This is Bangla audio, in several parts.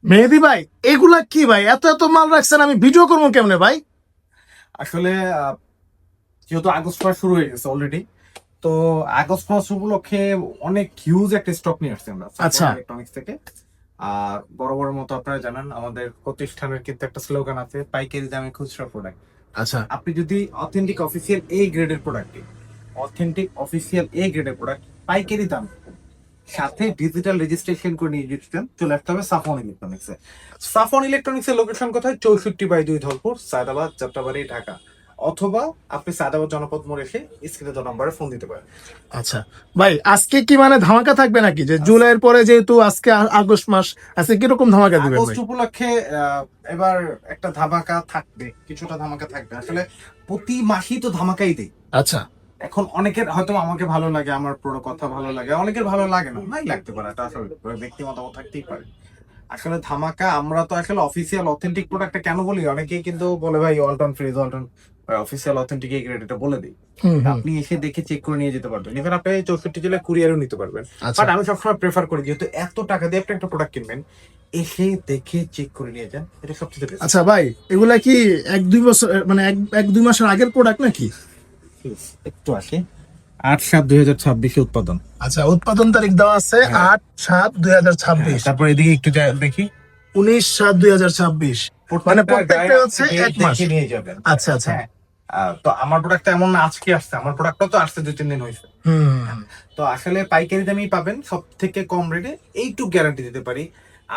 মেহেদি ভাই, এগুলা কি ভাই? এত এত মাল রাখছেন, আমি ভিডিও করবো কেমনে ভাই? আসলে যেহেতু আগস্ট মাস শুরু হয়ে গেছে অলরেডি, তো আগস্ট মাস উপলক্ষে অনেক হিউজ একটা স্টক নিয়ে আসছি আমরা আচ্ছা। ইলেকট্রনিক্স থেকে। আর বড় বড় মতো আপনারা জানেন আমাদের প্রতিষ্ঠানের কিন্তু একটা স্লোগান আছে, পাইকারি দামে খুচরা প্রোডাক্ট। আচ্ছা আপনি যদি অথেন্টিক অফিসিয়াল এ গ্রেডের প্রোডাক্ট পাইকারি দাম সাথে ডিজিটাল রেজিস্ট্রেশন করে নিয়ে যেতেন, চলে আসতে হবে সাফন ইলেকট্রনিক্সে। সাফন ইলেকট্রনিক্সের লোকেশন কোথায়? 64/2 ধলপুর, সায়দাবাদ, যাত্রাবাড়ি, ঢাকা। অথবা আপনি সায়দাবাদ জনপদ মোড় এসে স্ক্রিনে তো নাম্বারে ফোন দিতে পারেন। আচ্ছা ভাই, আজকে কি মানে ধামাকা থাকবে নাকি? যে জুলাইয়ের পরে যেহেতু আজকে আগস্ট মাস, আজকে কিরকম ধামাকা দিবেন আগস্ট ভাই? উপলক্ষে এবার একটা ধামাকা থাকবে, কিছুটা ধামাকা থাকবে। আসলে প্রতি মাসেই তো ধামাকাই দেই। আচ্ছা। এখন অনেকের হয়তো আমাকে ভালো লাগে, আমার পুরো কথা ভালো লাগে, অনেকের ভালো লাগে না, নাই লাগতে পারে, এটা আসলে ব্যক্তি মতামত থাকতেই পারে। আসলে ধামাকা আমরা তো আসলে অফিসিয়াল অথেন্টিক প্রোডাক্টটা কেন বলি, অনেকেই কিন্তু বলে ভাই Walton fridge, Walton official authentic এই গ্রেড, এটা বলে দিই। হুম হুম। আপনি এসে দেখে চেক করে নিয়ে যেতে পারবেন, ইভেন আপনি 64 জেলায় কুরিয়ারও নিতে পারবেন। আচ্ছা বাট আমি সবসময় প্রেফার করি, যেহেতু এত টাকা দিয়ে আপনি একটা প্রোডাক্ট কিনবেন, এসে দেখে চেক করে নিয়ে যান, এটা সবচেয়ে বেস্ট। আচ্ছা ভাই, এগুলা কি এক দুই বছর মানে এক দুই মাসের আগের প্রোডাক্ট নাকি? একটু আসে 8/7/2026 উৎপাদন। আচ্ছা, উৎপাদন তারিখ দেওয়া আছে হ্যাঁ। 8/7/2026, তারপর এদিকে একটু দেখি, 19/7/2026, মানে প্রত্যেকটা হচ্ছে এক মাস। দেখে নিয়ে যাবেন। আচ্ছা আচ্ছা। হ্যাঁ। তো আমার প্রোডাক্টটা এমন না আজকে আসছে, আমার প্রোডাক্টটা তো আসছে 2-3 দিন হয়েছে। হুম। তো আসলে পাইকারি দামেই পাবেন, সব থেকে কম রেটে। এইটুক গ্যারান্টি দিতে পারি,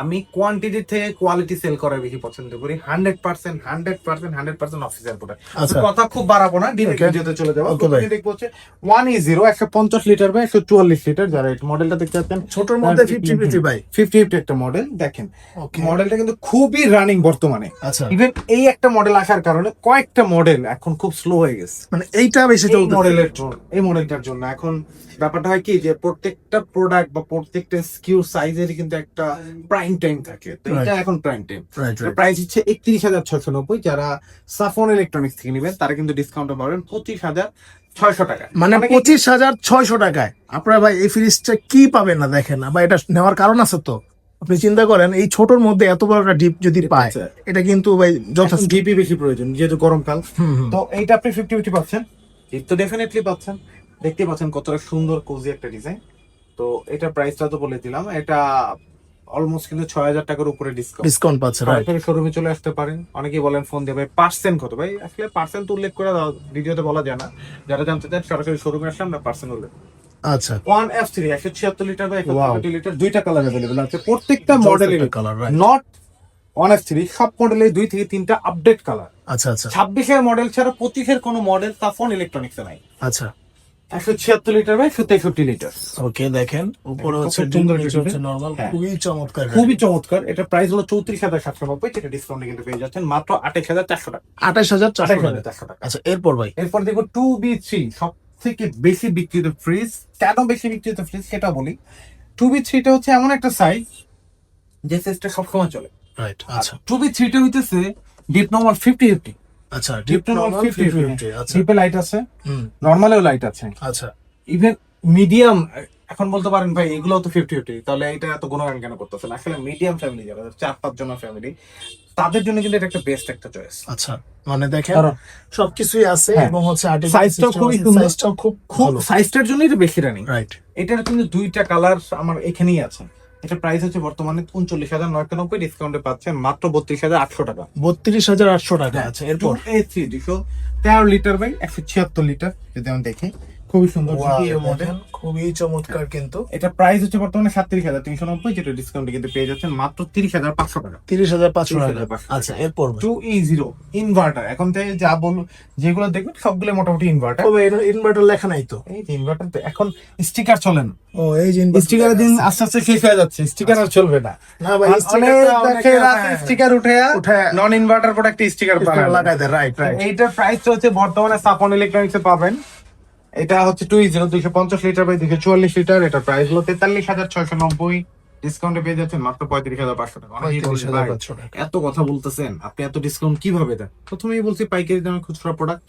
আমি কোয়ান্টিটি থেকে কোয়ালিটি সেল করা বেশি পছন্দ করি। 100% অফিসিয়াল প্রোডাক্ট। আচ্ছা। কথা খুব বাড়াবো না, ডিরেক্ট Okay. ভিডিওতে চলে যাবো। Okay, ভাই। দেখবো হচ্ছে 1E0 150 লিটার বা 144 লিটার, যারা এই মডেলটা দেখতে চাচ্ছেন। ছোটর মধ্যে 50-50 ভাই। 50 একটা মডেল দেখেন। Okay. মডেলটা কিন্তু খুবই রানিং বর্তমানে। আচ্ছা, ইভেন এই একটা মডেল আসার কারণে কয়েকটা মডেল এখন খুব স্লো হয়ে গেছে। মানে এইটা বেশি এই চলতেছে। মডেলের জন্য, এই মডেলটার জন্য এখন ব্যাপারটা হয় কি, যে প্রত্যেকটা প্রোডাক্ট বা প্রত্যেকটা স্কিউ সাইজের কিন্তু একটা প্রাইম টাইম থাকে, তো এটা Right. এখন prime time. Right, right. Price হচ্ছে 31,690। যারা সাফন ইলেকট্রনিক্স থেকে নেবেন তারা কিন্তু ডিসকাউন্ট পাবেন 25,600 টাকা। মানে অনেকেই 25,600 টাকায় আপনারা ভাই এই ফ্রিজটা কি পাবেন না দেখেন না, বা এটা নেওয়ার কারণ আছে তো। আপনি চিন্তা করেন, এই ছোটর মধ্যে এত বড় একটা ডিপ যদি পায়, আচ্ছা। এটা কিন্তু ভাই যথেষ্ট। জিপি বেশি প্রয়োজন যেহেতু গরমকাল। হুম হুম। তো এইটা আপনি 50-50 পাচ্ছেন, জিপ তো ডেফিনেটলি পাচ্ছেন। দেখতে পাচ্ছেন কতটা সুন্দর কোজি একটা ডিজাইন। তো এটা প্রাইসটা তো বলে দিলাম, এটা অলমোস্ট কিন্তু 6,000 টাকার উপরে ডিসকাউন্ট। ডিসকাউন্ট পাচ্ছে, রাইট। সরাসরি শোরুমে চলে আসতে পারেন। অনেকেই বলেন ফোন দিয়ে ভাই পার্সেন্ট কত, ভাই আসলে পার্সেন্ট উল্লেখ করে ভিডিওতে বলা যায় না। যারা জানতে চান সরাসরি শোরুমে আসলে আমরা পার্সেন্ট উল্লেখ। আচ্ছা। 1F3 176 লিটার বা Wow. 150 লিটার, দুইটা কালার अवेलेबल আছে প্রত্যেকটা মডেলের। Colour, right. নট 1F3, সব মডেলে 2 থেকে 3টা আপডেট কালার। আচ্ছা আচ্ছা 26-এর মডেল ছাড়া 25-এর কোনো মডেল সাফন ইলেকট্রনিক্সে নাই। আচ্ছা। 176 লিটার বা 163 লিটার। ওকে, দেখেন উপরে কত হচ্ছে সুন্দর নিচে এটা। হচ্ছে নরমাল, হ্যাঁ। খুবই চমৎকার। খুবই চমৎকার। এটা প্রাইস হলো 34,790, যেটা ডিসকাউন্টে কিন্তু পেয়ে যাচ্ছেন মাত্র 28,400 টাকা। 28,400 টাকা। 28,400 টাকা। আচ্ছা, এরপর ভাই। এরপর দেখো 2B3, সব থেকে বেশি বিক্রিত ফ্রিজ। কেন বেশি বিক্রিত ফ্রিজ সেটা বলি। 2B3টা হচ্ছে এমন একটা সাইজ যে সাইজটা সবসময় চলে। রাইট। আচ্ছা 2B3টা হইতেছে ডিপ নরমাল 50-50। আচ্ছা, ডিপ ডিপ নরমাল নরমাল 50-50। আচ্ছা। ডিপে লাইট আছে, হুম। নরমালেও লাইট আছে। আচ্ছা। ইভেন মিডিয়াম, এখন বলতে পারেন ভাই এগুলো তো 50-50, তাহলে এটা এত গুণগান কেন করতেছেন? আসলে মিডিয়াম ফ্যামিলি, যারা 4-5 জনের ফ্যামিলি, তাদের জন্য কিন্তু এটা একটা বেস্ট একটা চয়েস। আচ্ছা, মানে দেখেন কারণ সবকিছুই আছে, হ্যাঁ, এবং হচ্ছে সাইজটাও খুবই সুন্দর। সাইজটাও খুব খুব ভালো, সাইজটার জন্য এটা বেশি রানিং। রাইট। এটার কিন্তু দুইটা কালার আমার এখানেই আছে। এটা প্রাইস হচ্ছে বর্তমানে 39,990, ডিসকাউন্টে পাচ্ছেন মাত্র 32,800 টাকা। 32,800 টাকা। আচ্ছা, এরপর 2A3 213 লিটার বাই 176 লিটার, যদি আমি দেখি খুবই সুন্দর GTO মডেল। দেখেন খুবই চমৎকার কিন্তু। এটা প্রাইস হচ্ছে বর্তমানে 37,390, যেটা ডিসকাউন্টে কিন্তু পেয়ে যাচ্ছেন মাত্র 30,500 টাকা। 30,500 টাকা। 30,500 আচ্ছা, এরপর ভাই। 2E0 ইনভার্টার, এখন থেকে যা বল যেগুলো দেখবেন সবগুলো মোটামুটি ইনভার্টার। তবে ইনভার্টার লেখা নাই তো। এই যে ইনভার্টার তো এখন স্টিকার চলেন, ও এই যে inverter স্টিকারের দিন আস্তে আস্তে শেষ হয়ে যাচ্ছে, স্টিকার আর চলবে না। না ভাই, স্টিকার উঠে নন ইনভার্টার প্রোডাক্টে স্টিকার লাগাই দেয়, রাইট রাইট। এইটার প্রাইস হচ্ছে বর্তমানে সাফন ইলেকট্রনিক্সে পাবেন। এটা হচ্ছে 2E0 250 লিটার বাই 244 লিটার। এটা প্রাইস হলো 43,690, ডিসকাউন্টে পেয়ে যাচ্ছেন মাত্র 35,500 টাকা। অনেকেই বলছে, ভাই 35,500 টাকা। এত কথা বলতেছেন, আপনি এত ডিসকাউন্ট কিভাবে দেন? প্রথমেই বলছি পাইকারি দামে খুচরা প্রোডাক্ট।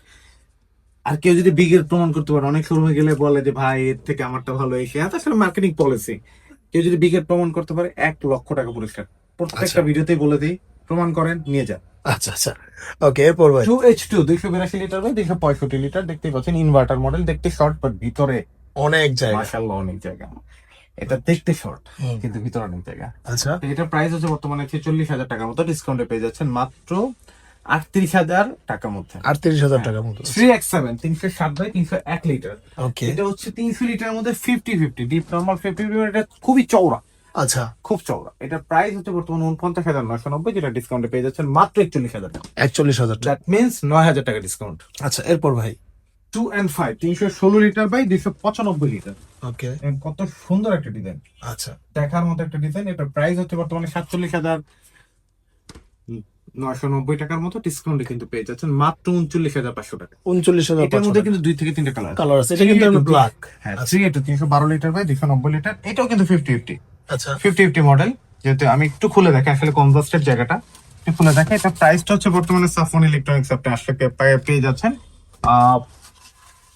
আর কেউ যদি বিগের প্রমাণ করতে পারে, অনেক শোরুমে গেলে বলে যে ভাই এর থেকে আমারটা ভালো, এসে আসলে মার্কেটিং পলিসি। কেউ যদি বিগের প্রমাণ করতে পারে 1 লক্ষ টাকা পুরস্কার। প্রত্যেকটা ভিডিওতেই বলে দিই, প্রমাণ করেন, নিয়ে যান। আচ্ছা আচ্ছা, ওকে, এরপর ভাই 2H2 282 লিটার বাই 265 লিটার, দেখতেই পাচ্ছেন ইনভার্টার মডেল, দেখতে শর্ট বাট ভিতরে অনেক জায়গা। মাশাআল্লাহ অনেক জায়গা। এটা দেখতে শর্ট কিন্তু ভিতরে অনেক জায়গা। আচ্ছা, তো এটার প্রাইস হচ্ছে বর্তমানে 46,000 টাকার মতো, ডিসকাউন্টে পেয়ে যাচ্ছেন মাত্র 38,000 টাকার মধ্যে। 38,000 টাকার মতো। 3X7 307 by 301 litre. ওকে, এটা হচ্ছে 300 লিটারের মধ্যে 50-50 ডিপ নরমাল 50, এটা খুবই চওড়া, আচ্ছা, খুব চওড়া। এটা প্রাইস হচ্ছে বর্তমানে 49,990, যেটা ডিসকাউন্টে পেয়ে যাচ্ছেন মাত্র 41,000 টাকা। 41,000 টাকা। দ্যাট মিন্স 9,000 টাকা ডিসকাউন্ট। আচ্ছা, এরপর ভাই 2 and 5 316 লিটার বাই 295 লিটার। ওকে, কত সুন্দর একটা ডিজাইন, আচ্ছা, দেখার মতো একটা ডিজাইন। এটার প্রাইস হচ্ছে বর্তমানে 47,990 টাকার মতো, ডিসকাউন্টে কিন্তু পেয়ে যাচ্ছেন মাত্র 39,500 টাকা। 39,000 এটার মধ্যে কিন্তু 2 থেকে 3টা কালার কালার আছে। এটা কিন্তু ব্ল্যাক। হ্যাঁ 312 লিটার বাই 290 লিটার, এটাও কিন্তু 50-50 আচ্ছা, 50-50 মডেল। যেহেতু আমি একটু খুলে দেখি আসলে কনভার্সের জায়গাটা একটু খুলে দেখে। এটা প্রাইসটা হচ্ছে বর্তমানে সাফন ইলেকট্রনিক্স আপনি আসলে পেয়ে যাচ্ছেন।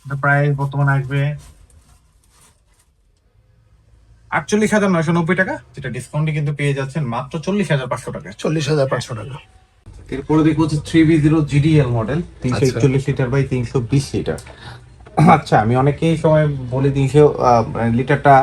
এটা প্রাইস বর্তমানে আসবে 48,990 টাকা, যেটা ডিসকাউন্টে কিন্তু পেয়ে যাচ্ছেন মাত্র 40,500 টাকা। 40,500 টাকা। এরপরে দেখবো হচ্ছে 3V0 GDL model 341 litre by 320 litre. আচ্ছা, আমি অনেকেই সময় বলি 300 লিটারটা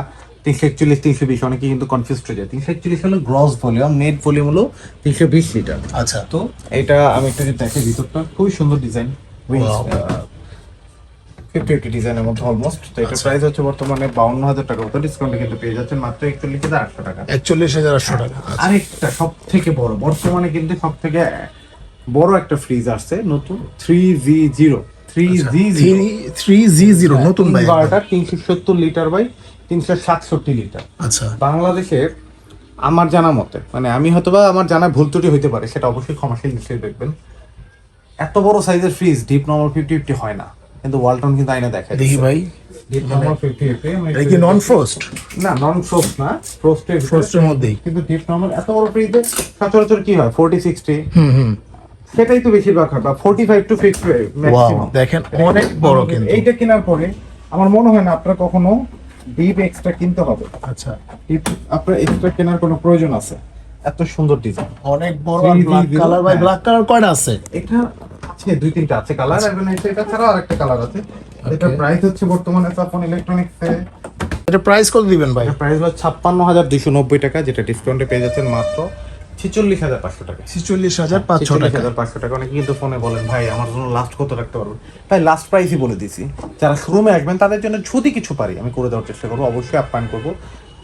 341 320, অনেকে কিন্তু কনফিউজ হয়ে যায়। 341 হলো গ্রস ভলিউম, নেট ভলিউম হলো 320 লিটার। আচ্ছা, তো এটা আমি একটু দেখে, ভিতরটা খুবই সুন্দর ডিজাইন, 50-50 ডিজাইনের মধ্যে অলমোস্ট। তো এটা প্রাইস হচ্ছে বর্তমানে 52,000 টাকা মতো, ডিসকাউন্টে কিন্তু পেয়ে যাচ্ছেন মাত্র 41,800 টাকা। 41,800 টাকা। আরেকটা সব থেকে বড়, বর্তমানে কিন্তু সব থেকে বড় একটা ফ্রিজ আসছে নতুন, 3V0 3G0 নতুন ভাই। Inverter 370 litre by 367 litre. আচ্ছা, বাংলাদেশে আমার জানা মতে, মানে আমি হয়তোবা আমার জানা ভুল ত্রুটি হইতে পারে, সেটা অবশ্যই ক্ষমাশীল নিশ্চয়ই দেখবেন, এত বড় সাইজের ফ্রিজ ডিপ নরমাল 50-50 হয় না, কিন্তু ওয়ালটন কিন্তু আইনা দেখায় দেখি ভাই, ডিপ নরমাল 50-50। এটা কি নন ফ্রোস্ট? না, নন ফ্রোস্ট না, ফ্রোস্টের মধ্যেই। কিন্তু ডিপ নরমাল এত বড় ফ্রিজে সচরাচর কি হয় 40-60, সেটাই তো বেশিরভাগ হয়, বা 45 to 50 ওয়াও, ম্যাক্সিমাম। দেখেন অনেক বড় কিন্তু। এইটা কেনার পরে আমার মনে হয় না আপনার কখনো ডিপ এক্সট্রা কিনতে হবে। আচ্ছা, ডিপ আপনার এক্সট্রা কেনার কোনো প্রয়োজন আছে? এত সুন্দর ডিজাইন, অনেক বড়। আর ব্ল্যাক কালার ভাই, ব্ল্যাক কালার কয়টা আছে? এটা আছে 2-3টা আছে কালার, এবং এটা ছাড়াও আরেকটা কালার আছে। এটা প্রাইস হচ্ছে বর্তমানে সাফন ইলেকট্রনিক্স এর, এটা প্রাইস কত দিবেন ভাই? এটা প্রাইস হলো 56,290 টাকা, যেটা ডিসকাউন্টে পেয়ে যাচ্ছেন মাত্র 46,500 টাকা। 46,500 টাকা। 46,500 টাকা। অনেকে কিন্তু ফোনে বলেন ভাই আমার জন্য লাস্ট কত রাখতে পারবেন? ভাই লাস্ট প্রাইসই বলে দিছি, যারা শোরুমে আসবেন তাদের জন্য যদি কিছু পারি আমি করে দেওয়ার চেষ্টা করবো, অবশ্যই আপ্যায়ন করবো,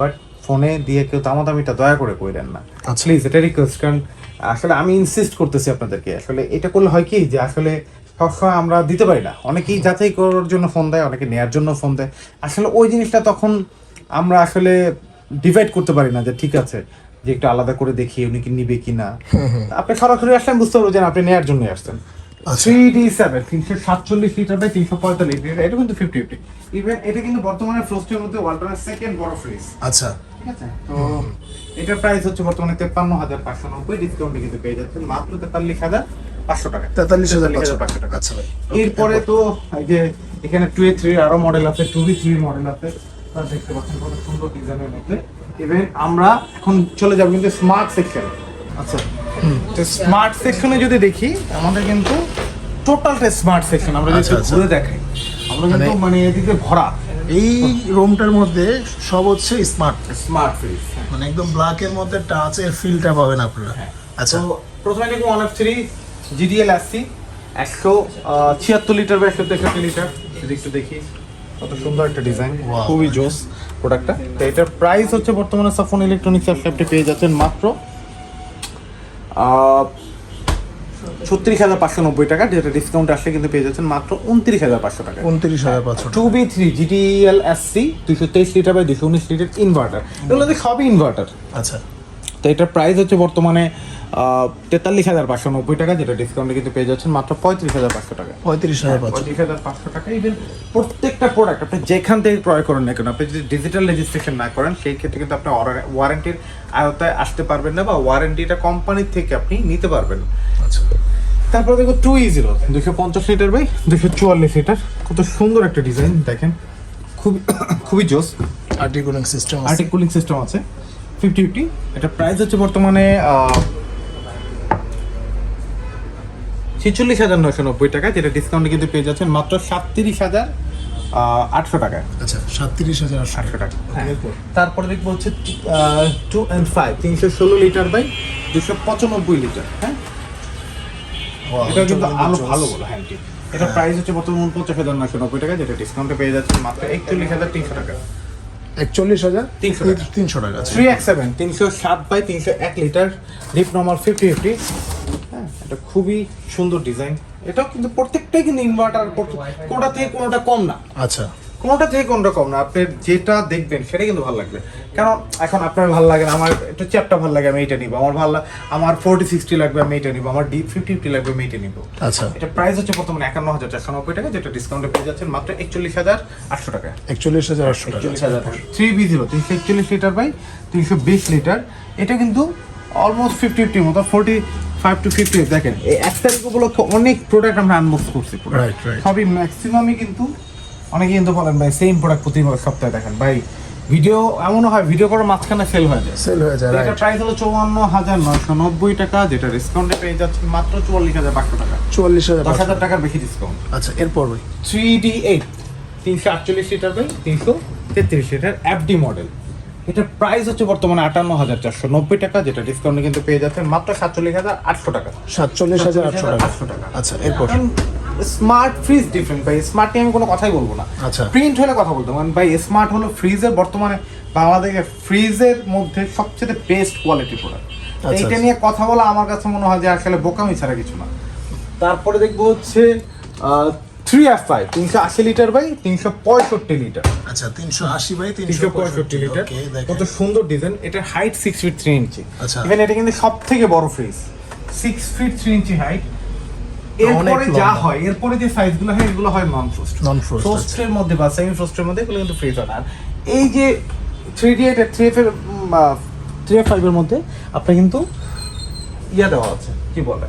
বাট ফোনে দিয়ে কেউ দামাদামিটা দয়া করে কইরেন না প্লিজ, এটা রিকোয়েস্ট। কারণ আসলে আমি ইনসিস্ট করতেছি আপনাদেরকে, আসলে এটা করলে হয় কি যে আসলে সবসময় আমরা দিতে পারি না, অনেকেই যাচাই করার জন্য ফোন দেয়, অনেকে নেয়ার জন্য ফোন দেয়, আসলে ওই জিনিসটা তখন আমরা আসলে ডিভাইড করতে পারি না যে ঠিক আছে যে একটু আলাদা করে দেখি উনি কি নিবে কিনা। আপনি সরাসরি আসলেন বুঝতে পারবো যে আপনি নেয়ার জন্য আসছেন। 3D7 347 লিটার বাই 345 লিটার, এটা কিন্তু 50-50। ইভেন এটা কিন্তু বর্তমানে ফ্রোস্টের মধ্যে ওয়ালটনের সেকেন্ড বড় ফ্রিজ। আচ্ছা, ঠিক আছে, তো এটার প্রাইস হচ্ছে বর্তমানে 53,590, ডিসকাউন্টে কিন্তু পেয়ে যাচ্ছেন মাত্র 43,500 টাকা। 43,500 টাকা। আচ্ছা ভাই, এরপরে তো এই যে এখানে 2A3 আরো মডেল আছে, 2B3 মডেল আছে, আপনারা দেখতে পাচ্ছেন কত সুন্দর ডিজাইনের মধ্যে। ইভেন আমরা এখন চলে যাব কিন্তু স্মার্ট সেকশন। আচ্ছা, তো স্মার্ট সেকশনে যদি দেখি আমাদের কিন্তু টোটালটা স্মার্ট সেকশন, আমরা যদি ঘুরে দেখাই আমরা কিন্তু মানে এদিকে ভরা। এই রুমটার মধ্যে সব হচ্ছে স্মার্ট স্মার্ট ফ্রিজ, মানে একদম ব্ল্যাক এর মধ্যে টাচের ফিলটা পাবেন আপনারা। আচ্ছা, তো প্রথমে দেখুন 1F3 GDL SC 176 লিটার বা 163 লিটার, যদি একটু দেখি কত সুন্দর একটা ডিজাইন, খুবই জোস প্রোডাক্টটা। তো এটার প্রাইস হচ্ছে বর্তমানে সাফন ইলেকট্রনিক্স এর আপনি পেয়ে যাচ্ছেন মাত্র 36,590 টাকা, যেটা ডিসকাউন্ট আসলে কিন্তু পেয়ে যাচ্ছেন মাত্র 29,500 টাকা। 29,500 টাকা। 2B3 GDL SC 223 litre by 219 litre inverter, এগুলো সবই ইনভার্টার। আচ্ছা, তো এটার প্রাইস হচ্ছে বর্তমানে 43,590 টাকা, যেটা ডিসকাউন্টে কিন্তু পেয়ে যাচ্ছেন মাত্র 35,500 টাকা। 35,500 টাকা। ইভেন প্রত্যেকটা প্রোডাক্ট আপনি যেখান থেকে ক্রয় করেন না কেন, আপনি যদি ডিজিটাল রেজিস্ট্রেশন না করেন সেই ক্ষেত্রে কিন্তু আপনি ওয়ারেন্টির আওতায় আসতে পারবেন না, বা ওয়ারেন্টিটা কোম্পানির থেকে আপনি নিতে পারবেন না। আচ্ছা, তারপরে দেখো 2E0 250 লিটার বাই 244 লিটার, কত সুন্দর একটা ডিজাইন দেখেন, খুবই খুবই জোস। আর্টিকুলিং সিস্টেম আছে। আর্টিকুলিং সিস্টেম আছে, 50-50। এটা প্রাইস হচ্ছে বর্তমানে 46,990 টাকা, যেটা ডিসকাউন্টে কিন্তু পেয়ে যাচ্ছেন মাত্র 37,800 টাকায়। আচ্ছা 37,800 টাকা। তারপরে দেখবো হচ্ছে 2 and 5 316 লিটার বাই 295 লিটার। হ্যাঁ, এটা কিন্তু আলো ভালো বলা। হ্যাঁ, এটা প্রাইস হচ্ছে বর্তমানে 49,990 টাকা, যেটা ডিসকাউন্টে পেয়ে যাচ্ছে মাত্র 41,300 টাকা। 41,300 টাকা। 3X7 307 by 301 litre, deep normal 50-50। হ্যাঁ, এটা খুবই সুন্দর ডিজাইন। এটাও কিন্তু প্রত্যেকটাই কিন্তু ইনভার্টার, কোনটা থেকে কোনটা কম না। আচ্ছা, কোনটা থেকে কোনটা কম না, আপনি যেটা দেখবেন সেটাই কিন্তু ভালো লাগবে। কারণ এখন আপনার ভালো লাগে না, আমার একটু চ্যাপটা ভালো লাগে আমি এইটা নিব, আমার 40-60 লাগবে আমি এইটা নিব, আমার ডিপ 50-50 লাগবে আমি এইটা নিব। আচ্ছা, এটা প্রাইস হচ্ছে বর্তমানে 51,490 টাকা, যেটা ডিসকাউন্টে পেয়ে যাচ্ছেন মাত্র 41,800 টাকা। 41,800 টাকা। 3B0 341 litre by 320 litre. এটা কিন্তু অলমোস্ট 50-50 মতো, 45 to 50। দেখেন এই এক তারিখ উপলক্ষে অনেক প্রোডাক্ট আমরা আনবক্স করছি, রাইট রাইট। সবই ম্যাক্সিমামই কিন্তু অনেকে কিন্তু বলেন ভাই সেম প্রোডাক্ট প্রতি সপ্তাহে দেখেন ভাই, ভিডিও এমনও হয় ভিডিও করার মাঝখানে সেল হয়ে যায়। এটা প্রাইস হলো 54,990 টাকা, যেটা ডিসকাউন্টে পেয়ে যাচ্ছে মাত্র 44,500 টাকা। 10,000 টাকার বেশি ডিসকাউন্ট। আচ্ছা, এরপর ভাই 3D8 348 litre by 333 litre FD model. এটার প্রাইস হচ্ছে বর্তমানে 58,490 টাকা, যেটা ডিসকাউন্টে কিন্তু পেয়ে যাচ্ছেন মাত্র 47,800 টাকা। 47,800 টাকা। আচ্ছা, এরপর স্মার্ট ফ্রিজ ডিফারেন্ট ভাই, স্মার্ট নিয়ে আমি কোনো কথাই বলবো না। আচ্ছা, প্রিন্ট হলে কথা বলতাম, কারণ ভাই স্মার্ট হলো ফ্রিজের বর্তমানে বাংলাদেশে ফ্রিজের মধ্যে সবচেয়ে বেস্ট কোয়ালিটি প্রোডাক্ট। এইটা নিয়ে কথা বলা আমার কাছে মনে হয় যে আসলে বোকামি ছাড়া কিছু না। তারপরে দেখবো হচ্ছে 3F5 380 লিটার বাই 365 লিটার। আচ্ছা, 380 বাই 365 লিটার। কত সুন্দর ডিজাইন। এটার হাইট 6 ফিট 3 ইঞ্চি। আচ্ছা, ইভেন এটা কিন্তু সব থেকে বড় ফ্রিজ, 6 ফিট 3 ইঞ্চি হাইট। এরপরে যা হয়, এরপরে যে সাইজগুলো হয় এগুলো হয় নন ফ্রোস্ট। ফ্রোস্টের মধ্যে বা সেমি ফ্রোস্টের মধ্যে এগুলো কিন্তু ফ্রিজ হয় না। আর এই যে 3D8 এর 3F5 এর মধ্যে আপনার কিন্তু ইয়া দেওয়া আছে, কি বলে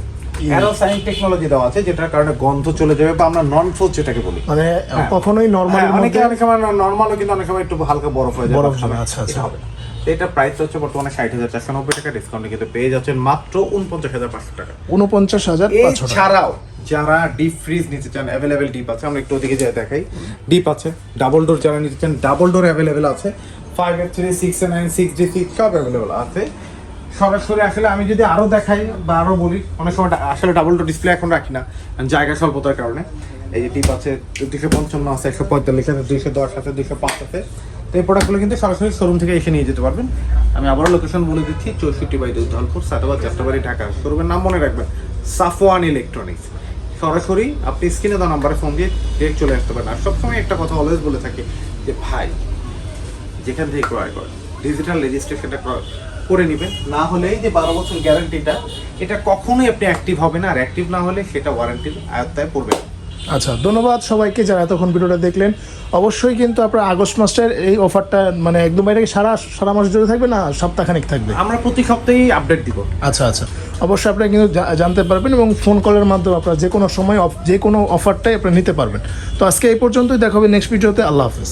অ্যারোসাইন টেকনোলজি দেওয়া আছে, যেটার কারণে গন্ধ চলে যাবে, বা আমরা নন ফ্রোস্ট যেটাকে বলি। মানে কখনোই নরমাল, অনেক সময় নরমালও কিন্তু অনেক সময় একটু হালকা বরফ হয়ে যায়। আচ্ছা আচ্ছা, হবে না। এটার প্রাইস হচ্ছে বর্তমানে 60,490 টাকা, ডিসকাউন্টে কিন্তু পেয়ে যাচ্ছেন মাত্র 49,500 টাকা। 49,500 টাকা। ছাড়াও যারা ডিপ ফ্রিজ নিতে চান, অ্যাভেলেবেল ডিপ আছে, আমরা একটু ওদিকে যাই দেখাই। ডিপ আছে, ডাবল ডোর যারা নিতে চান ডাবল ডোর অ্যাভেলেবেল আছে, 5F3 6A9 6D6 সব অ্যাভেলেবেল আছে। সরাসরি আসলে আমি যদি আরো দেখাই বা আরো বলি, অনেক সময় আসলে ডাবল ডোর ডিসপ্লে এখন রাখি না জায়গা স্বল্পতার কারণে। এই যে ডিপ আছে 255 আছে, 145 আছে, 210 আছে, 205 আছে। তো এই প্রোডাক্টগুলো কিন্তু সরাসরি শোরুম থেকে এসে নিয়ে যেতে পারবেন। আমি আবারও লোকেশন বলে দিচ্ছি, 64/2 ধলপুর, সাদাবাদ, যাত্রাবাড়ি, ঢাকা। শোরুমের নাম মনে রাখবেন, সাফওয়ান ইলেকট্রনিক্স। সরাসরি আপনি স্ক্রিনে দেওয়া নাম্বারে ফোন দিয়ে ডিরেক্ট চলে আসতে পারেন। আর সবসময় একটা কথা অলওয়েজ বলে থাকি যে ভাই, যেখান থেকে ক্রয় করেন ডিজিটাল রেজিস্ট্রেশনটা করে নেবেন, না হলে এই যে 12 বছর গ্যারান্টিটা, এটা কখনোই আপনি অ্যাক্টিভ হবে না, আর অ্যাক্টিভ না হলে সেটা ওয়ারেন্টির আয়ত্তায় পড়বে না। আচ্ছা, ধন্যবাদ সবাইকে যারা এতক্ষণ ভিডিওটা দেখলেন। অবশ্যই কিন্তু আপনার আগস্ট মাসের এই অফারটা মানে একদম এটা কি সারা মাস জুড়ে থাকবে না সপ্তাহখানেক থাকবে? আমরা প্রতি সপ্তাহেই আপডেট দিব। আচ্ছা আচ্ছা, অবশ্যই আপনারা কিন্তু জানতে পারবেন এবং ফোন কলের মাধ্যমে আপনারা যে কোনো সময় যে কোনো অফারটাই আপনারা নিতে পারবেন। তো আজকে এই পর্যন্তই, দেখা হবে নেক্সট ভিডিওতে। আল্লাহ হাফেজ।